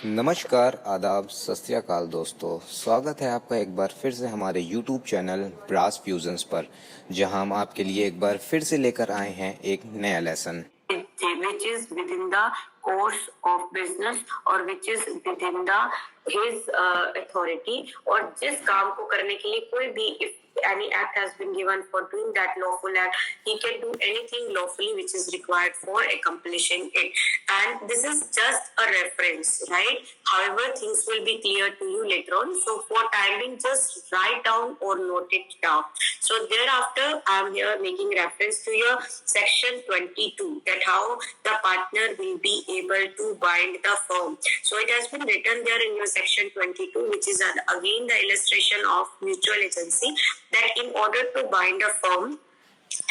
नमस्कार, आदाब, सत श्री अकाल दोस्तों। स्वागत है आपका एक बार फिर से हमारे YouTube चैनल ब्रास फ्यूजन्स पर, जहां हम आपके लिए एक बार फिर से लेकर आए हैं एक नया lesson which is within the course of business or which is within the his authority, और जिस काम को करने के लिए कोई भी if any act has been given for doing that lawful act, he can do anything lawfully which is required for accomplishing it. And this is just a reference, right? However, things will be clear to you later on. So for time being, just write down or note it down. So thereafter, I am here making reference to your section 22, that how the partner will be able to bind the firm. So it has been written there in your section 22, which is again the illustration of mutual agency, that in order to bind a firm,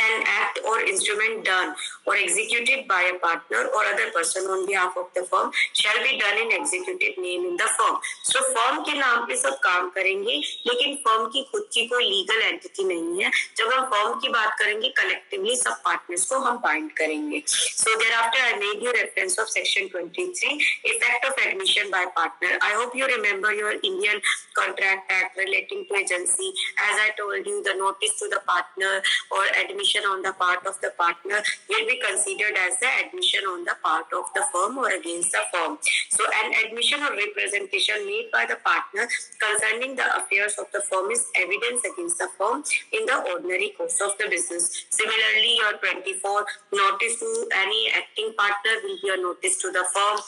an act or instrument done or executed by a partner or other person on behalf of the firm shall be done in executive name in the firm. So firm के नाम पे सब काम करेंगे, लेकिन firm की खुद की कोई legal entity नहीं है। जब हम firm की बात करेंगे, collectively सब partners को हम bind करेंगे। So thereafter I made you reference of section 23, effect of admission by partner. I hope you remember your Indian Contract Act relating to agency. As I told you, the notice to the partner or admission on the part of the partner will be considered as the admission on the part of the firm or against the firm. So an admission or representation made by the partner concerning the affairs of the firm is evidence against the firm in the ordinary course of the business. Similarly, your 24 notice to any acting partner will be a notice to the firm,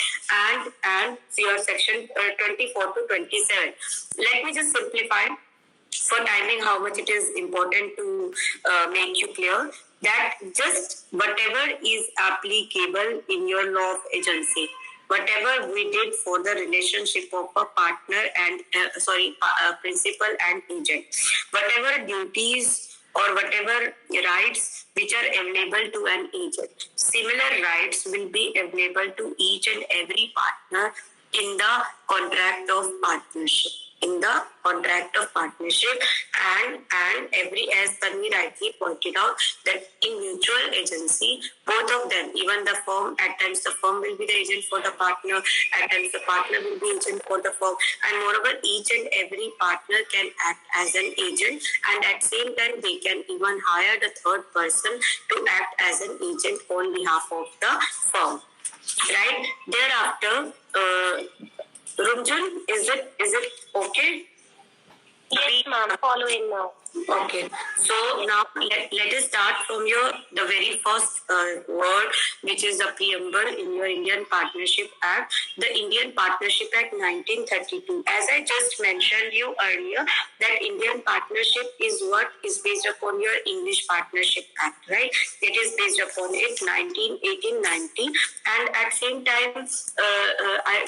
and your section 24 to 27. Let me just simplify for timing how much it is important to make you clear that just whatever is applicable in your law of agency, whatever we did for the relationship of a partner and principal and agent, whatever duties or whatever rights which are available to an agent, similar rights will be available to each and every partner in the contract of partnership. In the contract of partnership, and every, as Tanvi rightly pointed out, that in mutual agency, both of them, even the firm, at times the firm will be the agent for the partner, at times the partner will be agent for the firm, and moreover, each and every partner can act as an agent, and at same time they can even hire the third person to act as an agent on behalf of the firm. Right? Thereafter, Rumjun, is it okay? Yes, ma'am. Following now. Okay. So now let us start from the very first word, which is the preamble in your Indian Partnership Act. The Indian Partnership Act 1932. As I just mentioned you earlier, that Indian Partnership is what is based upon your English Partnership Act, right? It is based upon it 1890, and at same time,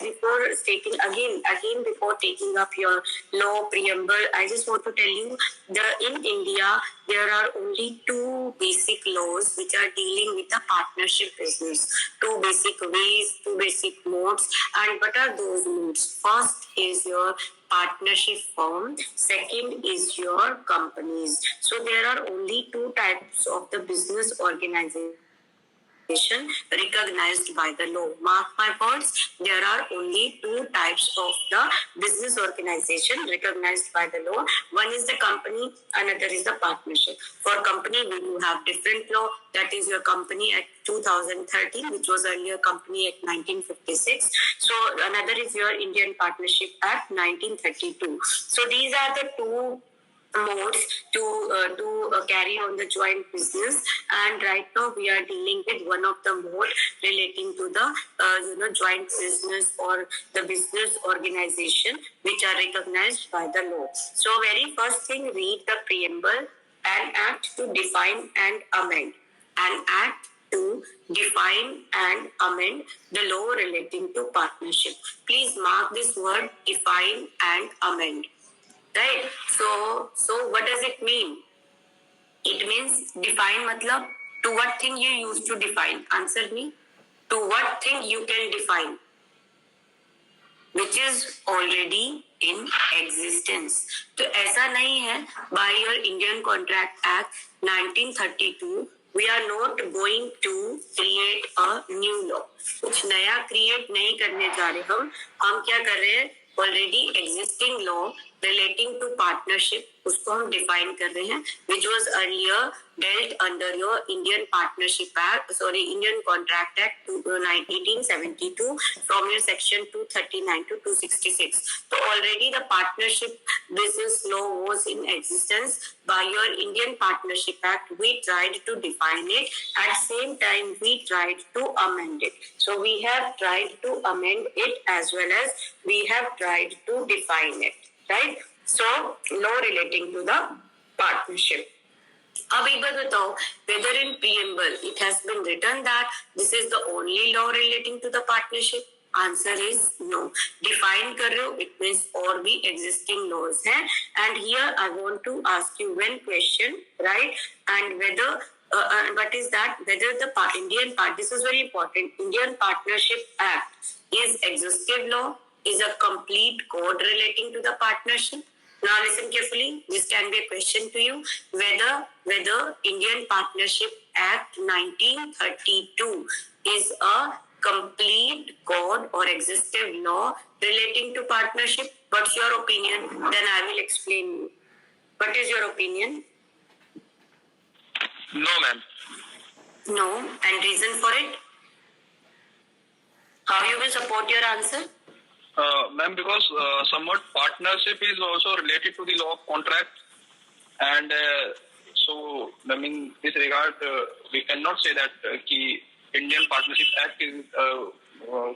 before stating again before taking up your law preamble, I just want to tell you in India, there are only two basic laws which are dealing with the partnership business. Two basic ways, two basic modes. And what are those modes? First is your partnership firm. Second is your companies. So there are only two types of the business organization recognized by the law. Mark my words, there are only two types of the business organization recognized by the law. One is the company, another is the partnership. For company, we do have different law. That is your Company Act 2013, which was earlier Company Act 1956. So another is your Indian Partnership Act 1932. So these are the two modes to carry on the joint business, and right now we are dealing with one of the mode relating to the joint business or the business organization which are recognized by the law. So very first thing, read the preamble. An act to define and amend. An act to define and amend the law relating to partnership. Please mark this word, define and amend. Right? So what does it mean? It means define matlab to what thing you use to define. Answer me. To what thing you can define, which is already in existence. तो ऐसा नहीं है by your Indian Contract Act 1932 we are not going to create a new law. कुछ नया create नहीं करने जा रहे हम क्या कर रहे हैं, already existing law relating to partnership उसको हम डिफाइन कर रहे हैं, which was earlier dealt under your Indian Partnership Act, Indian Contract Act 1872 from your section 239 to 266. So already the partnership business law was in existence. By your Indian Partnership Act, we tried to define it. At same time, we tried to amend it. So we have tried to amend it as well as we have tried to define it. Right? So law relating to the partnership. अब एक बात बताओ, whether in preamble it has been written that this is the only law relating to the partnership? Answer is no. Define कर रहे हो, it means और भी existing laws हैं. And here I want to ask you one question, right? And whether what is that? Whether the this is very important. Indian Partnership Act is exhaustive law, is a complete code relating to the partnership. Now listen carefully. This can be a question to you. Whether Indian Partnership Act 1932 is a complete code or exhaustive law relating to partnership. What's your opinion? Then I will explain you. What is your opinion? No, ma'am. No. And reason for it? How you will support your answer? Ma'am, because somewhat partnership is also related to the law of contract, and so I mean, this regard we cannot say that ki Indian Partnership Act is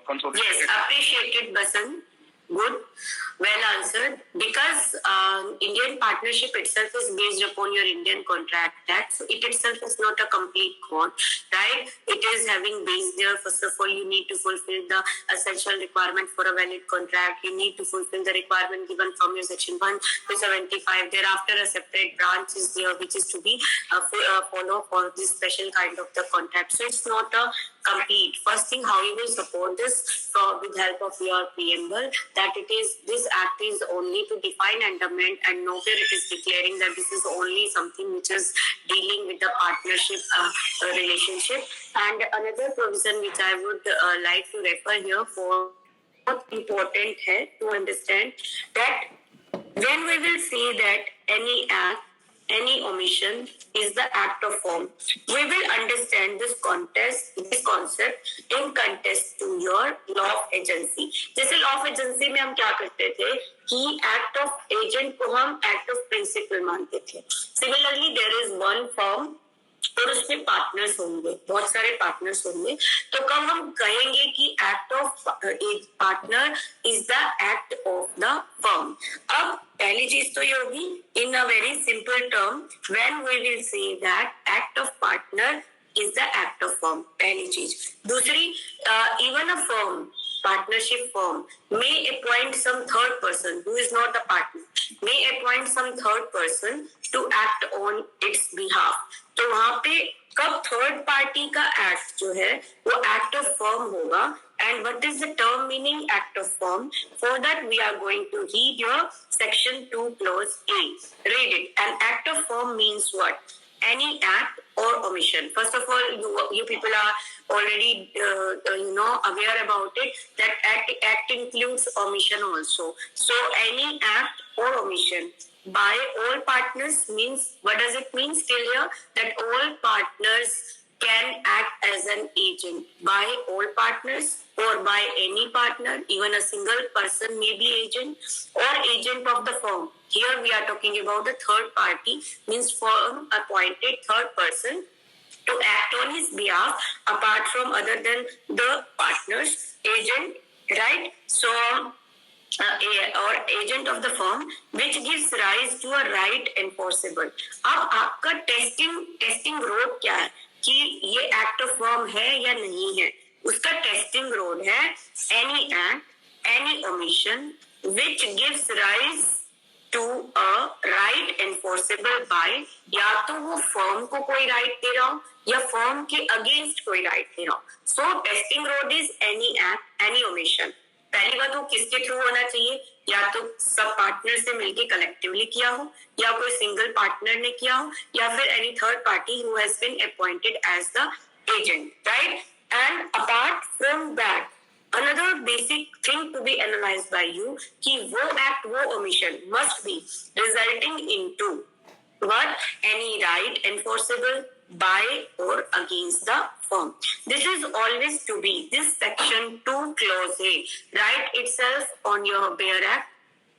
consolidated. Yes, appreciated, Basant. Good, well answered. Because Indian Partnership itself is based upon your Indian Contract Act, so it itself is not a complete code, right? It is having base there. First of all, you need to fulfill the essential requirement for a valid contract. You need to fulfill the requirement given from your section 1 to 75. Thereafter, a separate branch is there, which is to be follow for this special kind of the contract. So it's not a complete. First thing, how you will support this with help of your preamble, that it is, this act is only to define and amend, and nowhere it is declaring that this is only something which is dealing with the partnership relationship. And another provision which I would like to refer here for important है to understand that when we will say that any act, any omission is the act of form, we will understand this concept in context to your law of agency. जैसे law of agency में हम क्या करते थे कि act of agent को हम act of principle मानते थे. Similarly, there is one firm और उसमें पार्टनर्स होंगे, बहुत सारे पार्टनर्स होंगे, तो कब हम कहेंगे कि act of partner is the act of the firm. अब पहली चीज तो ये होगी in a very simple term when we will say that act of partner is the act of firm. पहली चीज. दूसरी, even a firm, partnership firm may appoint some third person who is not a partner, may appoint some third person to act on its behalf. तो वहां पे कब third party का act जो है वो एक्ट ऑफ फर्म होगा. And what is the term meaning act of firm? For that we are going to read your section 2 clause A. Read it. An act of firm means what? Any act or omission. First of all, you people are already aware about it, that act includes omission also. So any act or omission by all partners means, what does it mean still here? That all partners can act as an agent. By all partners or by any partner, even a single person may be agent or agent of the firm. Here we are talking about the third party, means firm appointed third person to act on his behalf apart from other than the partners, agent, right? So or agent of the firm which gives rise to a right enforceable. अब आपका testing road क्या है कि ये act of firm है या नहीं है. उसका टेस्टिंग रोड है any act, any omission which gives rise to a right enforceable by, या तो वो फर्म को कोई राइट दे रहा हो या फर्म के अगेंस्ट कोई राइट दे रहा हो. सो testing road is any act, any omission. पहली बात वो किसके थ्रू होना चाहिए? या तो सब पार्टनर से मिलके कलेक्टिवली किया हो, या कोई सिंगल पार्टनर ने किया हो, या फिर any third party who has been appointed as the agent, right? And apart from that another basic thing to be analyzed by you कि वो act, वो omission must be resulting into what? Any right enforceable by or against the firm. This is always to be this section 2 clause A. Write itself on your Bear Act,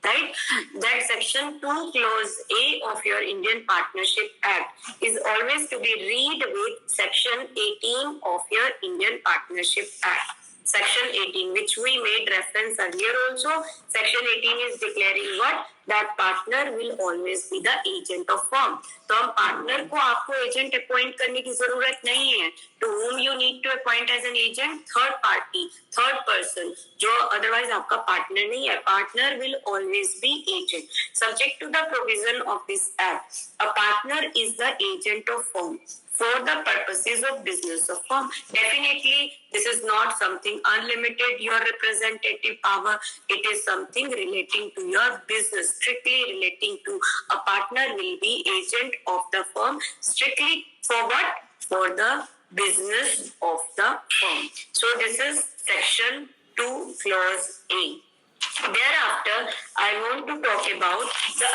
right? That section 2 clause A of your Indian Partnership Act is always to be read with section 18 of your Indian Partnership Act. Section 18, which we made reference earlier also. Section 18 is declaring what? That partner will always be the agent of firm. तो हम partner को आपको agent appoint करने की जरूरत नहीं है. To whom you need to appoint as an agent? Third party, third person, जो otherwise आपका partner नहीं है. Partner will always be agent. Subject to the provision of this act, a partner is the agent of firm for the purposes of business of firm. Definitely, this is not something unlimited, your representative power. It is something relating to your business, strictly relating to a partner will be agent of the firm, strictly for what? For the business of the firm. So this is section 2 clause A. Thereafter, I want to talk about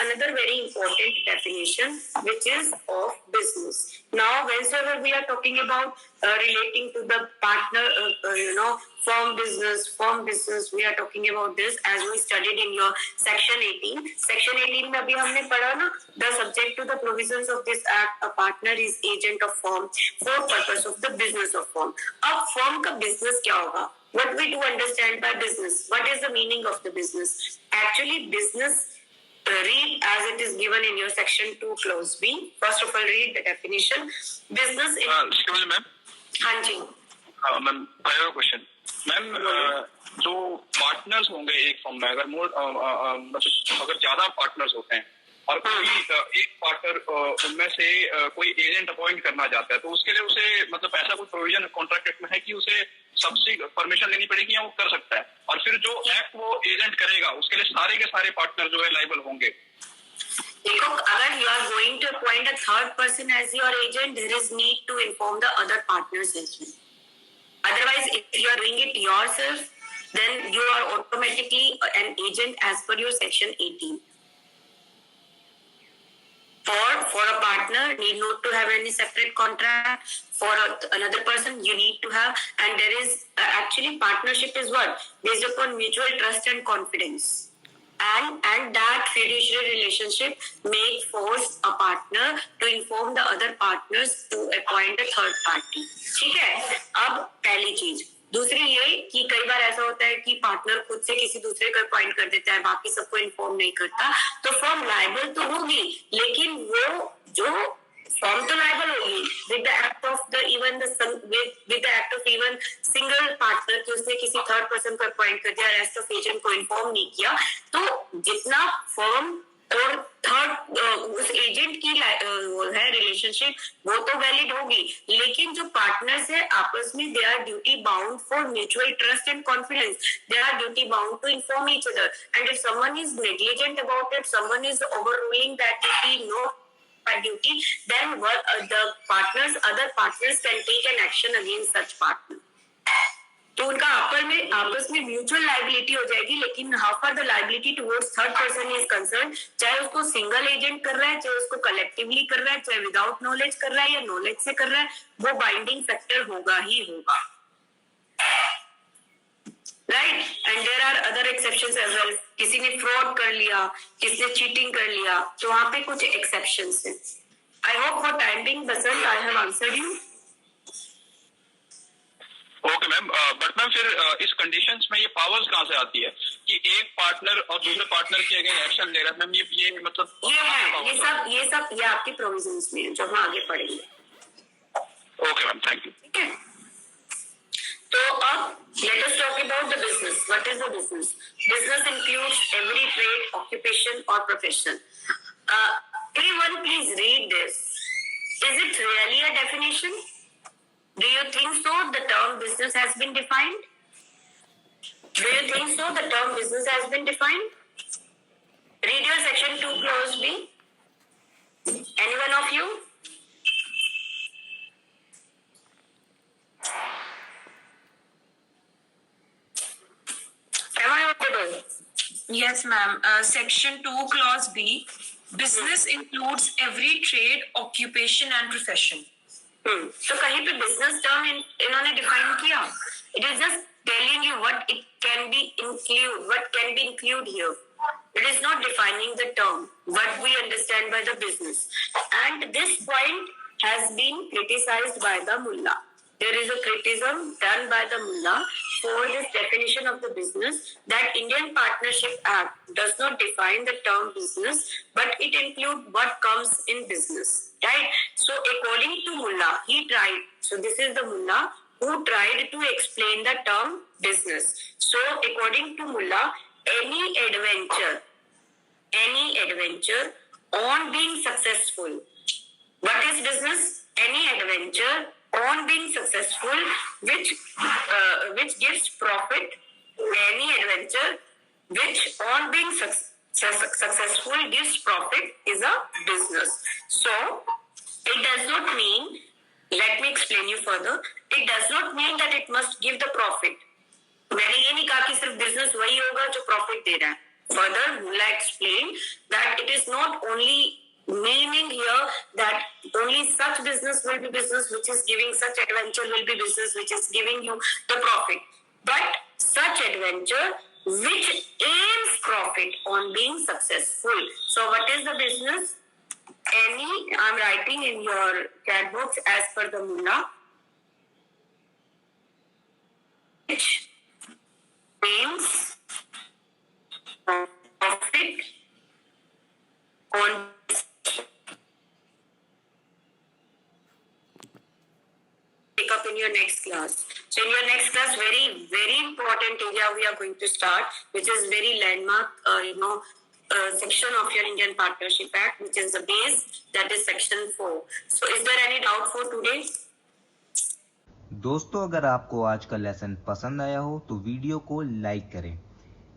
another very important definition, which is of business. Now, whenever we are talking about relating to the partner, firm business, we are talking about this as we studied in your section 18. Section 18 में अभी हमने पढ़ा ना, the subject to the provisions of this act, a partner is agent of firm for purpose of the business of firm. अब firm का business क्या होगा? What we do understand by business? What is the meaning of the business? Actually, business, read as it is given in your section 2 clause B. First of all, read the definition. Business in... Excuse me, ma'am. हाँ जी. Ma'am, I have a question. Ma'am, जो partners होंगे एक firm में, अगर ज्यादा partners होते हैं और कोई एक पार्टनर उनमें से कोई एजेंट अपॉइंट करना चाहता है, तो उसके लिए उसे मतलब ऐसा कोई प्रोविजन कॉन्ट्रैक्ट में है कि उसे सबसे परमिशन लेनी पड़ेगी या वो कर सकता है? और फिर जो एक्ट वो एजेंट करेगा उसके लिए सारे के सारे पार्टनर जो है लायबल होंगे? देखो, अगर you are going to appoint a third person as your agent, there is need to inform the other partners as well. Otherwise, if you are doing it yourself, then you are automatically an agent as per your section 18. For a partner, need not to have any separate contract. For another person, you need to have, and there is actually partnership is what? Based upon mutual trust and confidence. And that fiduciary relationship may force a partner to inform the other partners to appoint a third party. ठीक है? अब पहली चीज. दूसरी ये कि कई बार ऐसा होता है कि पार्टनर खुद से किसी दूसरे को अपॉइंट कर देता है, बाकी सबको इन्फॉर्म नहीं करता, तो फर्म लायबल तो होगी, लेकिन वो जो फर्म तो लायबल होगी with the act of the even with the act of even single partner कि उसने किसी थर्ड पर्सन को अपॉइंट कर दिया, रेस्ट ऑफ एजेंट को इन्फॉर्म नहीं किया, तो जितना फर्म और थर्ड उस एजेंट की वो है रिलेशनशिप वो तो वैलिड होगी, लेकिन जो पार्टनर्स है आपस में they are duty bound for mutual trust and confidence, they are duty bound to inform each other, and if someone is negligent about it, someone is overruling that duty, no duty, then the other partners can take an action against such partner. तो उनका आपस में mutual liability हो जाएगी, लेकिन how far the liability towards third person is concern, चाहे उसको single agent कर रहा है, चाहे उसको कलेक्टिवली कर रहा है, चाहे विदाउट नॉलेज कर रहा है या नॉलेज से कर रहा है, वो बाइंडिंग फैक्टर होगा ही होगा, right? And there are other exceptions as well. किसी ने फ्रॉड कर लिया, किसी ने चीटिंग कर लिया, तो वहां पे कुछ एक्सेप्शंस हैं. I hope for time being Basant I have answered you. Okay ma'am, but ma'am फिर इस कंडीशंस में ये पावर्स कहाँ से आती है कि एक पार्टनर और दूसरे पार्टनर के अगेंस्ट एक्शन ले रहा है? मैम ये मतलब ये सब ये आपके प्रोविजंस में है जो हम आगे पढ़ेंगे. Okay ma'am, thank you. ठीक है, तो अब let us talk about the business. What is the business? Business includes every trade, occupation or profession. Everyone please read this. Is it really a definition? Do you think so? The term business has been defined? Do you think so? The term business has been defined? under section 2 clause B? Any one of you? Am I audible? Yes, ma'am. Section 2, clause B. Business includes every trade, occupation and profession. तो कहीं पे business term इन्होंने define किया. It is just telling you what it can be include here. It is not defining the term, what we understand by the business. And this point has been criticized by the mullah. There is a criticism done by the mullah for this definition of the business, that Indian Partnership Act does not define the term business, but it includes what comes in business, right? So according to mullah, he tried. So this is the mullah who tried to explain the term business. So according to mullah, any adventure on being successful. What is business? Any adventure on being successful which gives profit. Any adventure which on being successful gives profit is a business. So it does not mean, let me explain you further, it does not mean that it must give the profit. मैंने ये नहीं कहा कि सिर्फ business वही होगा जो profit दे रहा है. Further, Mullah explained that it is not only meaning here that only such business will be business which is giving, such adventure will be business which is giving you the profit, but such adventure which aims profit on being successful. So what is the business? I'm writing in your cat books as per the mullah, which aims profit on pick up in your next class. So in your next class, very, very important area we are going to start, which is very landmark, section of your Indian Partnership Act, which is the base, that is section 4. So is there any doubt for today? दोस्तों, अगर आपको आज का lesson पसंद आया हो तो video को लाइक करें.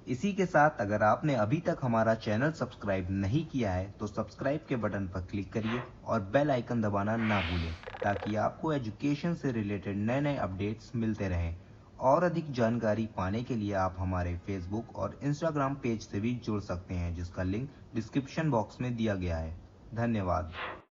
इसी के साथ अगर आपने अभी तक हमारा चैनल सब्सक्राइब नहीं किया है तो सब्सक्राइब के बटन पर क्लिक करिए और बेल आइकन दबाना ना भूलें, ताकि आपको एजुकेशन से रिलेटेड नए नए अपडेट्स मिलते रहें. और अधिक जानकारी पाने के लिए आप हमारे फेसबुक और इंस्टाग्राम पेज से भी जुड़ सकते हैं, जिसका लिंक डिस्क्रिप्शन बॉक्स में दिया गया है. धन्यवाद.